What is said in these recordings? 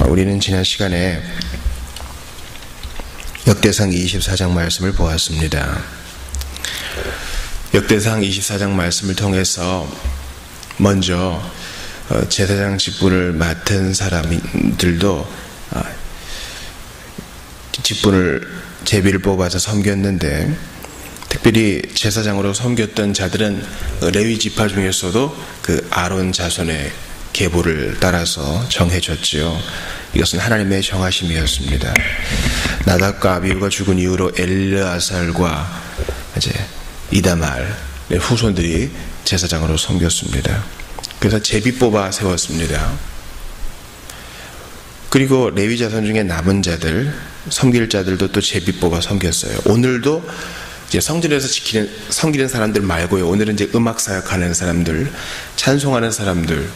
우리는 지난 시간에 역대상 24장 말씀을 보았습니다. 역대상 24장 말씀을 통해서 먼저 제사장 직분을 맡은 사람들도 직분을 제비를 뽑아서 섬겼는데, 특별히 제사장으로 섬겼던 자들은 레위 지파 중에서도 그 아론 자손의 계보를 따라서 정해졌지요. 이것은 하나님의 정하심이었습니다. 나답과 아비후가 죽은 이후로 엘르아살과 이제 이다말의 후손들이 제사장으로 섬겼습니다. 그래서 제비 뽑아 세웠습니다. 그리고 레위 자손 중에 남은 자들, 섬길 자들도 또 제비 뽑아 섬겼어요. 오늘도 이제 성전에서 섬기는 사람들 말고요, 오늘은 이제 음악 사역하는 사람들, 찬송하는 사람들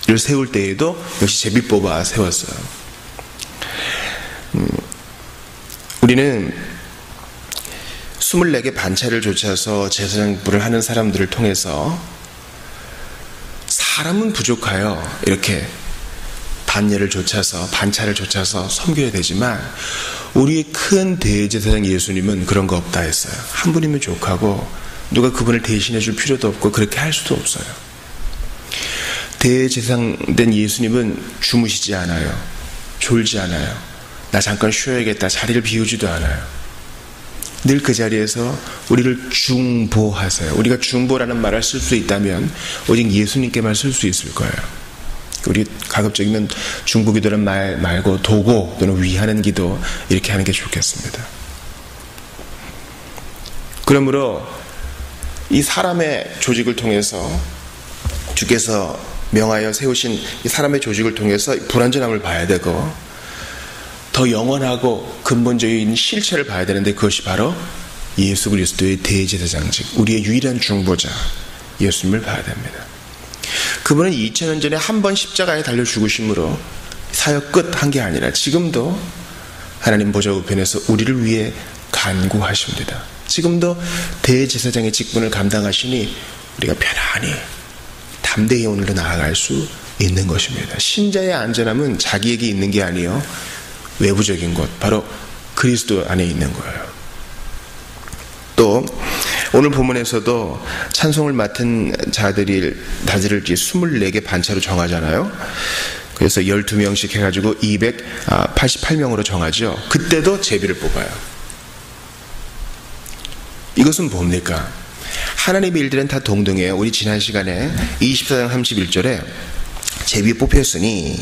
를 세울 때에도 역시 제비 뽑아 세웠어요. 우리는 24개 반차를 조차서 제사장부를 하는 사람들을 통해서 사람은 부족하여 이렇게 반차를 조차서 섬겨야 되지만, 우리의 큰 대제사장 예수님은 그런 거 없다 했어요. 한 분이면 족하고 누가 그분을 대신해 줄 필요도 없고 그렇게 할 수도 없어요. 대제사장 된 예수님은 주무시지 않아요. 졸지 않아요. 나 잠깐 쉬어야겠다 자리를 비우지도 않아요. 늘 그 자리에서 우리를 중보하세요. 우리가 중보라는 말을 쓸 수 있다면 오직 예수님께만 쓸 수 있을 거예요. 우리 가급적이면 중보기도라는 말 말고 도고 또는 위하는 기도, 이렇게 하는 게 좋겠습니다. 그러므로 이 사람의 조직을 통해서, 주께서 명하여 세우신 이 사람의 조직을 통해서 불완전함을 봐야 되고, 더 영원하고 근본적인 실체를 봐야 되는데, 그것이 바로 예수 그리스도의 대제사장직, 우리의 유일한 중보자 예수님을 봐야 됩니다. 그분은 2000년 전에 한 번 십자가에 달려 죽으심으로 사역 끝 한 게 아니라 지금도 하나님 보좌 우편에서 우리를 위해 간구하십니다. 지금도 대제사장의 직분을 감당하시니 우리가 편안히 담대히 오늘도 나아갈 수 있는 것입니다. 신자의 안전함은 자기에게 있는 게 아니요, 외부적인 것, 바로 그리스도 안에 있는 거예요. 또 오늘 본문에서도 찬송을 맡은 자들을 24개 반차로 정하잖아요. 그래서 12명씩 해가지고 288명으로 정하죠. 그때도 제비를 뽑아요. 이것은 뭡니까? 하나님의 일들은 다 동등해요. 우리 지난 시간에 24장 31절에 제비 뽑혔으니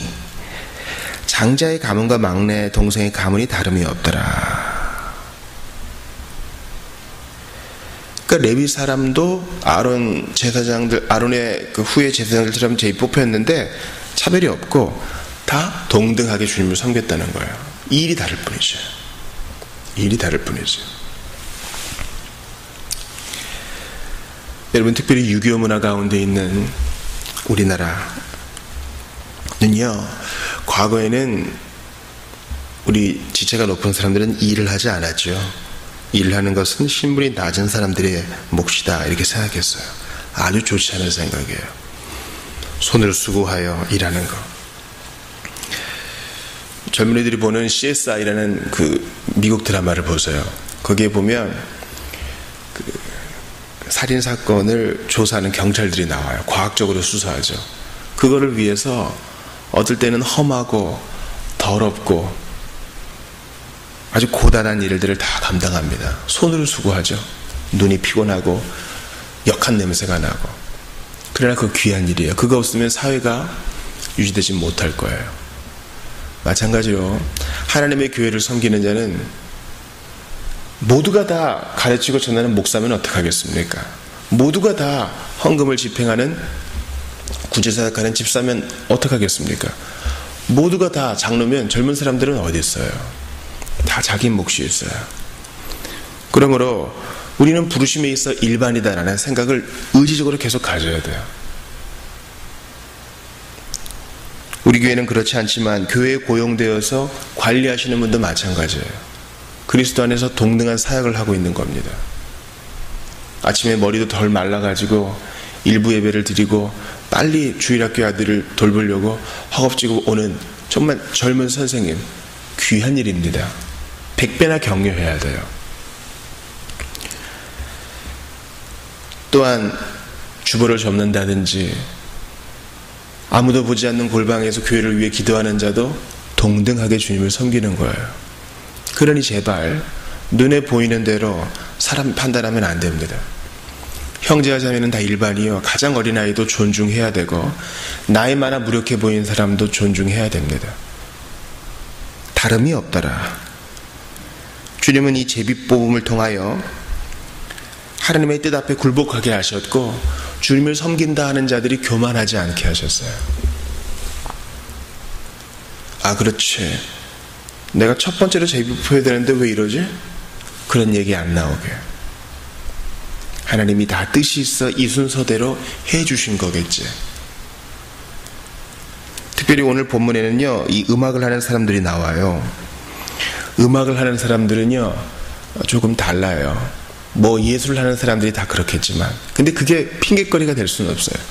장자의 가문과 막내 동생의 가문이 다름이 없더라. 그러니까 레위 사람도 아론 제사장들, 아론의 그 후에 제사장들처럼 제비 뽑혔는데 차별이 없고 다 동등하게 주님을 섬겼다는 거예요. 일이 다를 뿐이죠. 일이 다를 뿐이죠. 여러분, 특별히 유교 문화 가운데 있는 우리나라는요, 과거에는 우리 지체가 높은 사람들은 일을 하지 않았죠. 일을 하는 것은 신분이 낮은 사람들의 몫이다, 이렇게 생각했어요. 아주 좋지 않은 생각이에요. 손을 수고하여 일하는 거. 젊은이들이 보는 CSI라는 그 미국 드라마를 보세요. 거기에 보면 살인 사건을 조사하는 경찰들이 나와요. 과학적으로 수사하죠. 그거를 위해서 어떨 때는 험하고 더럽고 아주 고단한 일들을 다 감당합니다. 손으로 수고하죠. 눈이 피곤하고 역한 냄새가 나고. 그러나 그 귀한 일이에요. 그거 없으면 사회가 유지되지 못할 거예요. 마찬가지로 하나님의 교회를 섬기는 자는 모두가 다 가르치고 전하는 목사면 어떡하겠습니까? 모두가 다 헌금을 집행하는 구제사역하는 집사면 어떡하겠습니까? 모두가 다 장로면 젊은 사람들은 어디 있어요? 다 자기 몫이 있어요. 그러므로 우리는 부르심에 있어 일반이다라는 생각을 의지적으로 계속 가져야 돼요. 우리 교회는 그렇지 않지만 교회에 고용되어서 관리하시는 분도 마찬가지예요. 그리스도 안에서 동등한 사역을 하고 있는 겁니다. 아침에 머리도 덜 말라가지고 일부 예배를 드리고 빨리 주일학교 아들을 돌보려고 허겁지겁 오는 정말 젊은 선생님, 귀한 일입니다. 100배나 격려해야 돼요. 또한 주보를 접는다든지 아무도 보지 않는 골방에서 교회를 위해 기도하는 자도 동등하게 주님을 섬기는 거예요. 그러니 제발 눈에 보이는 대로 사람 판단하면 안 됩니다. 형제와 자매는 다 일반이요. 가장 어린아이도 존중해야 되고 나이 많아 무력해 보이는 사람도 존중해야 됩니다. 다름이 없더라. 주님은 이 제비뽑음을 통하여 하나님의 뜻 앞에 굴복하게 하셨고 주님을 섬긴다 하는 자들이 교만하지 않게 하셨어요. 아, 그렇지. 내가 첫 번째로 제비 뽑혀야 되는데 왜 이러지? 그런 얘기 안 나오게. 하나님이 다 뜻이 있어 이 순서대로 해주신 거겠지. 특별히 오늘 본문에는요, 이 음악을 하는 사람들이 나와요. 음악을 하는 사람들은요, 조금 달라요. 뭐 예술을 하는 사람들이 다 그렇겠지만, 근데 그게 핑계거리가 될 수는 없어요.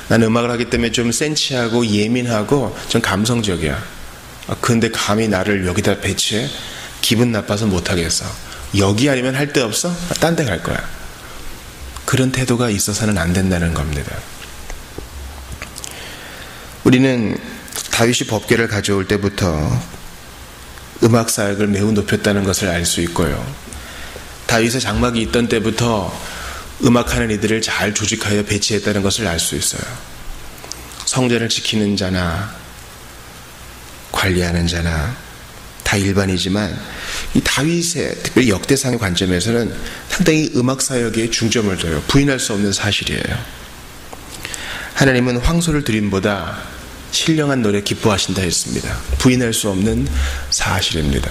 나는 음악을 하기 때문에 좀 센치하고 예민하고 좀 감성적이야. 근데 감히 나를 여기다 배치해? 기분 나빠서 못하겠어. 여기 아니면 할 데 없어? 딴 데 갈 거야. 그런 태도가 있어서는 안 된다는 겁니다. 우리는 다윗이 법궤를 가져올 때부터 음악 사역을 매우 높였다는 것을 알 수 있고요. 다윗의 장막이 있던 때부터 음악하는 이들을 잘 조직하여 배치했다는 것을 알 수 있어요. 성전을 지키는 자나 관리하는 자나 다 일반이지만 이 다윗의 특별히 역대상의 관점에서는 상당히 음악 사역에 중점을 둬요. 부인할 수 없는 사실이에요. 하나님은 황소를 드림보다 신령한 노래 기뻐하신다 했습니다. 부인할 수 없는 사실입니다.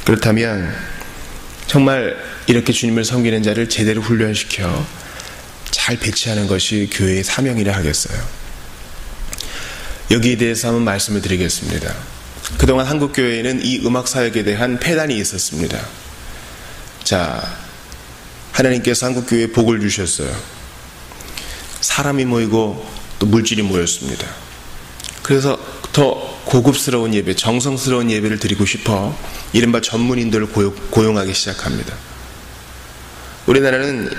그렇다면 정말 이렇게 주님을 섬기는 자를 제대로 훈련시켜 잘 배치하는 것이 교회의 사명이라 하겠어요. 여기에 대해서 한번 말씀을 드리겠습니다. 그동안 한국교회에는 이 음악사역에 대한 폐단이 있었습니다. 자, 하나님께서 한국교회에 복을 주셨어요. 사람이 모이고 또 물질이 모였습니다. 그래서 더 고급스러운 예배, 정성스러운 예배를 드리고 싶어 이른바 전문인들을 고용하기 시작합니다. 우리나라는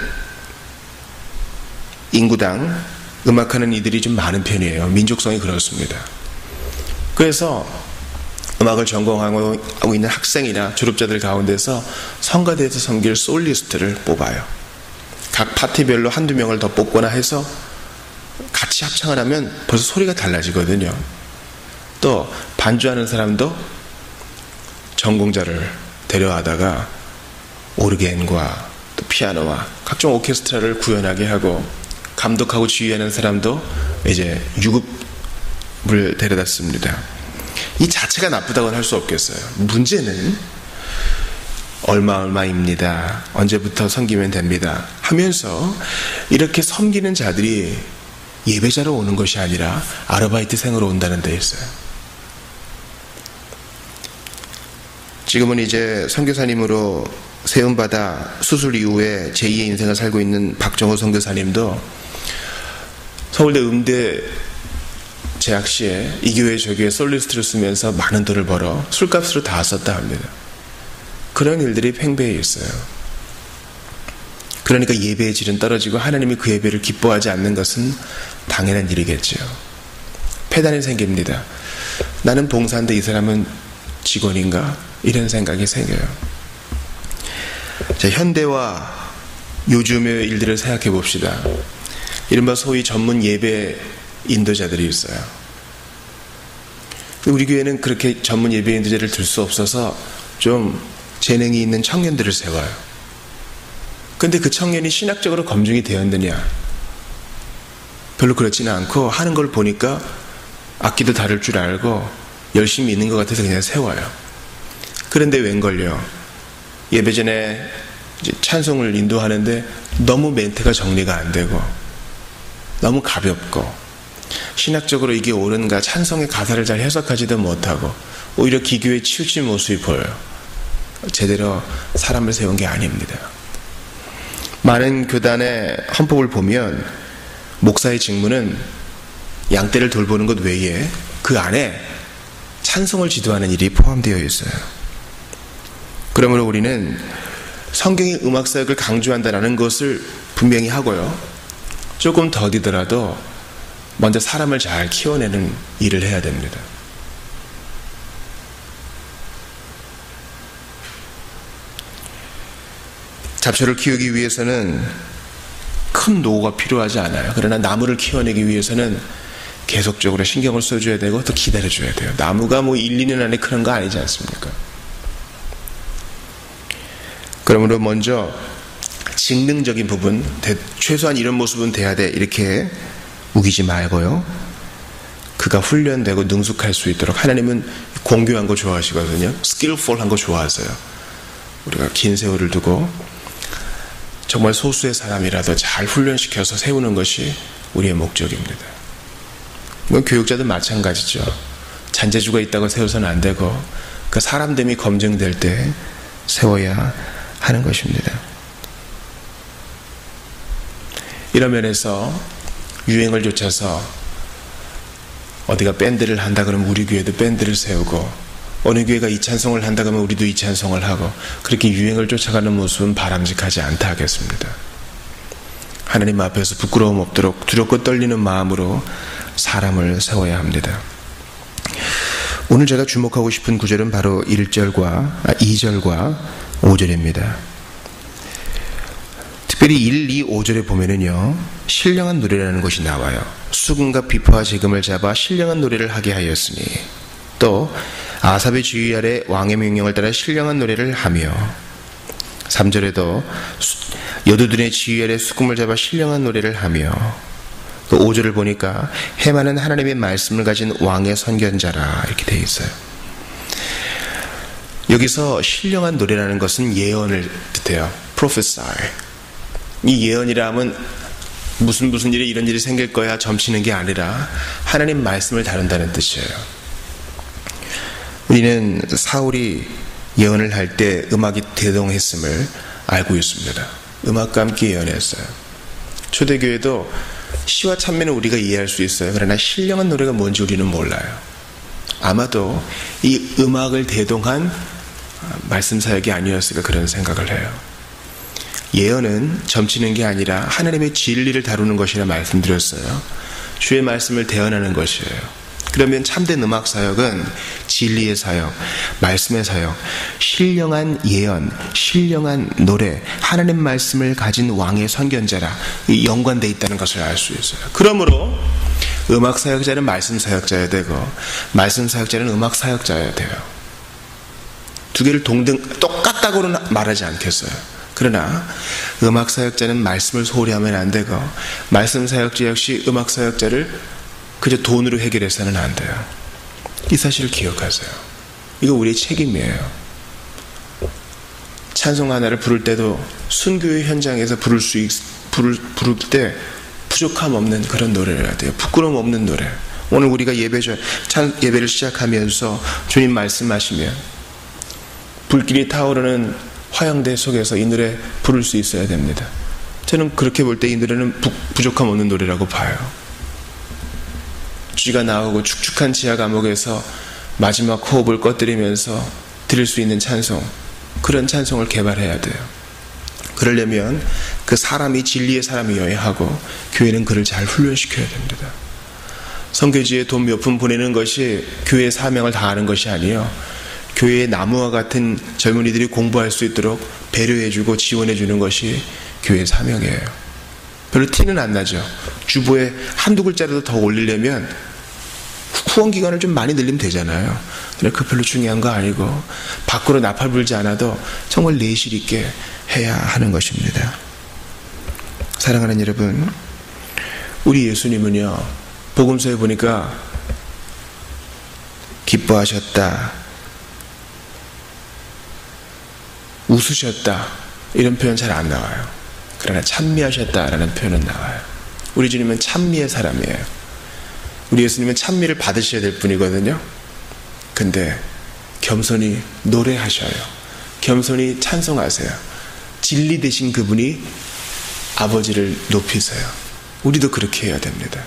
인구당 음악하는 이들이 좀 많은 편이에요. 민족성이 그렇습니다. 그래서 음악을 전공하고 있는 학생이나 졸업자들 가운데서 성가대에서 섬길 솔리스트를 뽑아요. 각 파티별로 한두 명을 더 뽑거나 해서 같이 합창을 하면 벌써 소리가 달라지거든요. 또 반주하는 사람도 전공자를 데려와다가 오르겐과 또 피아노와 각종 오케스트라를 구현하게 하고 감독하고 지휘하는 사람도 이제 유급을 데려다 씁니다. 이 자체가 나쁘다고는 할 수 없겠어요. 문제는 얼마입니다. 언제부터 섬기면 됩니다. 하면서 이렇게 섬기는 자들이 예배자로 오는 것이 아니라 아르바이트생으로 온다는 데 있어요. 지금은 이제 선교사님으로 세움받아 수술 이후에 제2의 인생을 살고 있는 박정호 선교사님도 서울대 음대 재학 시에 이 교회 저 교회 솔리스트를 쓰면서 많은 돈을 벌어 술값으로 다 썼다 합니다. 그런 일들이 팽배해 있어요. 그러니까 예배의 질은 떨어지고 하나님이 그 예배를 기뻐하지 않는 것은 당연한 일이겠죠. 폐단이 생깁니다. 나는 봉사인데 이 사람은 직원인가? 이런 생각이 생겨요. 자, 현대와 요즘의 일들을 생각해 봅시다. 이른바 소위 전문 예배 인도자들이 있어요. 우리 교회는 그렇게 전문 예배 인도자를 들 수 없어서 좀 재능이 있는 청년들을 세워요. 근데 그 청년이 신학적으로 검증이 되었느냐? 별로 그렇지는 않고 하는 걸 보니까 악기도 다룰 줄 알고 열심히 있는 것 같아서 그냥 세워요. 그런데 웬걸요? 예배 전에 이제 찬송을 인도하는데 너무 멘트가 정리가 안 되고 너무 가볍고 신학적으로 이게 옳은가 찬송의 가사를 잘 해석하지도 못하고 오히려 기교에 치우친 모습이 보여요. 제대로 사람을 세운 게 아닙니다. 많은 교단의 헌법을 보면 목사의 직무는 양떼를 돌보는 것 외에 그 안에 찬송을 지도하는 일이 포함되어 있어요. 그러므로 우리는 성경의 음악 사역을 강조한다는 것을 분명히 하고요. 조금 더디더라도 먼저 사람을 잘 키워내는 일을 해야 됩니다. 잡초를 키우기 위해서는 큰 노고가 필요하지 않아요. 그러나 나무를 키워내기 위해서는 계속적으로 신경을 써줘야 되고 또 기다려줘야 돼요. 나무가 1, 2년 안에 크는 거 아니지 않습니까? 그러므로 먼저 직능적인 부분, 최소한 이런 모습은 돼야 돼, 이렇게 우기지 말고요. 그가 훈련되고 능숙할 수 있도록. 하나님은 공교한 거 좋아하시거든요. 스킬풀한 거 좋아하세요. 우리가 긴 세월을 두고 정말 소수의 사람이라도 잘 훈련시켜서 세우는 것이 우리의 목적입니다. 교육자도 마찬가지죠. 잔재주가 있다고 세워서는 안 되고 그 사람됨이 검증될 때 세워야 하는 것입니다. 이런 면에서 유행을 좇아서 어디가 밴드를 한다 그러면 우리 교회도 밴드를 세우고, 어느 교회가 이 찬송을 한다 그러면 우리도 이 찬송을 하고, 그렇게 유행을 쫓아가는 모습은 바람직하지 않다 하겠습니다. 하나님 앞에서 부끄러움 없도록 두렵고 떨리는 마음으로 사람을 세워야 합니다. 오늘 제가 주목하고 싶은 구절은 바로 2절과 5절입니다. 특별히 1, 2, 5절에 보면은요, 신령한 노래라는 것이 나와요. 수금과 비파와 재금을 잡아 신령한 노래를 하게 하였으니, 또 아삽의 지휘 아래 왕의 명령을 따라 신령한 노래를 하며, 3절에도 여두둔의 지휘 아래 수금을 잡아 신령한 노래를 하며, 또 5절을 보니까 해마는 하나님의 말씀을 가진 왕의 선견자라 이렇게 되어 있어요. 여기서 신령한 노래라는 것은 예언을 뜻해요. prophesy. 이 예언이라 하면 무슨 일이 이런 일이 생길 거야 점치는 게 아니라 하나님 말씀을 다룬다는 뜻이에요. 우리는 사울이 예언을 할 때 음악이 대동했음을 알고 있습니다. 음악과 함께 예언했어요. 초대교회도 시와 찬미는 우리가 이해할 수 있어요. 그러나 신령한 노래가 뭔지 우리는 몰라요. 아마도 이 음악을 대동한 말씀 사역이 아니었을까 그런 생각을 해요. 예언은 점치는 게 아니라 하나님의 진리를 다루는 것이라 말씀드렸어요. 주의 말씀을 대언하는 것이에요. 그러면 참된 음악 사역은 진리의 사역, 말씀의 사역, 신령한 예언, 신령한 노래, 하나님 말씀을 가진 왕의 선견자라 연관되어 있다는 것을 알 수 있어요. 그러므로 음악 사역자는 말씀 사역자여야 되고 말씀 사역자는 음악 사역자여야 돼요. 두 개를 똑같다고는 말하지 않겠어요. 그러나 음악 사역자는 말씀을 소홀히 하면 안 되고 말씀 사역자 역시 음악 사역자를 그저 돈으로 해결해서는 안 돼요. 이 사실을 기억하세요. 이거 우리의 책임이에요. 찬송 하나를 부를 때도 순교의 현장에서 부를 때 부족함 없는 그런 노래를 해야 돼요. 부끄러움 없는 노래. 오늘 우리가 예배를 시작하면서 주님 말씀하시면 불길이 타오르는 화양대 속에서 이 노래 부를 수 있어야 됩니다. 저는 그렇게 볼 때 이 노래는 부족함 없는 노래라고 봐요. 쥐가 나오고 축축한 지하 감옥에서 마지막 호흡을 꺼뜨리면서 드릴 수 있는 찬송, 그런 찬송을 개발해야 돼요. 그러려면 그 사람이 진리의 사람이어야 하고 교회는 그를 잘 훈련시켜야 됩니다. 선교지에 돈 몇 푼 보내는 것이 교회의 사명을 다하는 것이 아니에요. 교회의 나무와 같은 젊은이들이 공부할 수 있도록 배려해주고 지원해주는 것이 교회의 사명이에요. 별로 티는 안 나죠. 주보에 한두 글자라도 더 올리려면 후원 기간을 좀 많이 늘리면 되잖아요. 근데 그 별로 중요한 거 아니고 밖으로 나팔 불지 않아도 정말 내실 있게 해야 하는 것입니다. 사랑하는 여러분, 우리 예수님은요, 복음서에 보니까 기뻐하셨다, 웃으셨다 이런 표현 잘 안 나와요. 그러나 찬미하셨다라는 표현은 나와요. 우리 주님은 찬미의 사람이에요. 우리 예수님은 찬미를 받으셔야 될 분이거든요. 근데 겸손히 노래하셔요. 겸손히 찬송하세요. 진리 되신 그분이 아버지를 높이세요. 우리도 그렇게 해야 됩니다.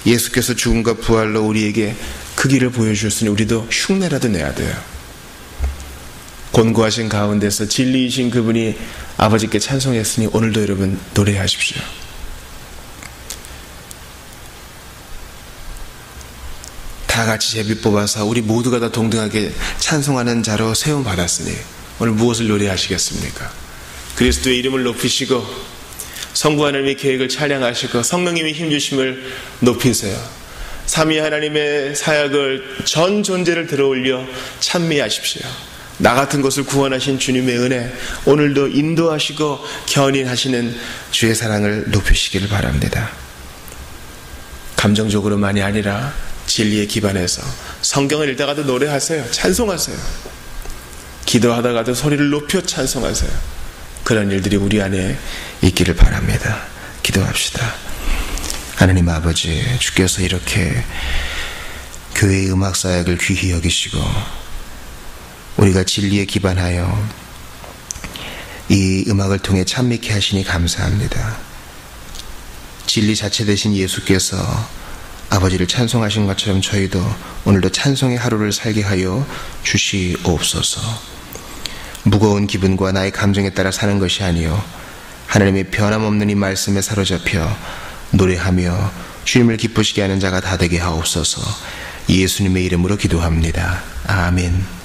예수께서 죽음과 부활로 우리에게 그 길을 보여주셨으니 우리도 흉내라도 내야 돼요. 곤고하신 가운데서 진리이신 그분이 아버지께 찬송했으니 오늘도 여러분 노래하십시오. 다 같이 제비 뽑아서 우리 모두가 다 동등하게 찬송하는 자로 세움받았으니 오늘 무엇을 노래하시겠습니까? 그리스도의 이름을 높이시고 성부 하나님의 계획을 찬양하시고 성령님의 힘주심을 높이세요. 삼위 하나님의 사역을 전 존재를 들어올려 찬미하십시오. 나 같은 것을 구원하신 주님의 은혜 오늘도 인도하시고 견인하시는 주의 사랑을 높이시기를 바랍니다. 감정적으로만이 아니라 진리에 기반해서 성경을 읽다가도 노래하세요. 찬송하세요. 기도하다가도 소리를 높여 찬송하세요. 그런 일들이 우리 안에 있기를 바랍니다. 기도합시다. 하나님 아버지, 주께서 이렇게 교회의 음악 사역을 귀히 여기시고 우리가 진리에 기반하여 이 음악을 통해 찬미케 하시니 감사합니다. 진리 자체 되신 예수께서 아버지를 찬송하신 것처럼 저희도 오늘도 찬송의 하루를 살게 하여 주시옵소서. 무거운 기분과 나의 감정에 따라 사는 것이 아니요 하나님의 변함없는 이 말씀에 사로잡혀 노래하며 주님을 기쁘시게 하는 자가 다 되게 하옵소서. 예수님의 이름으로 기도합니다. 아멘.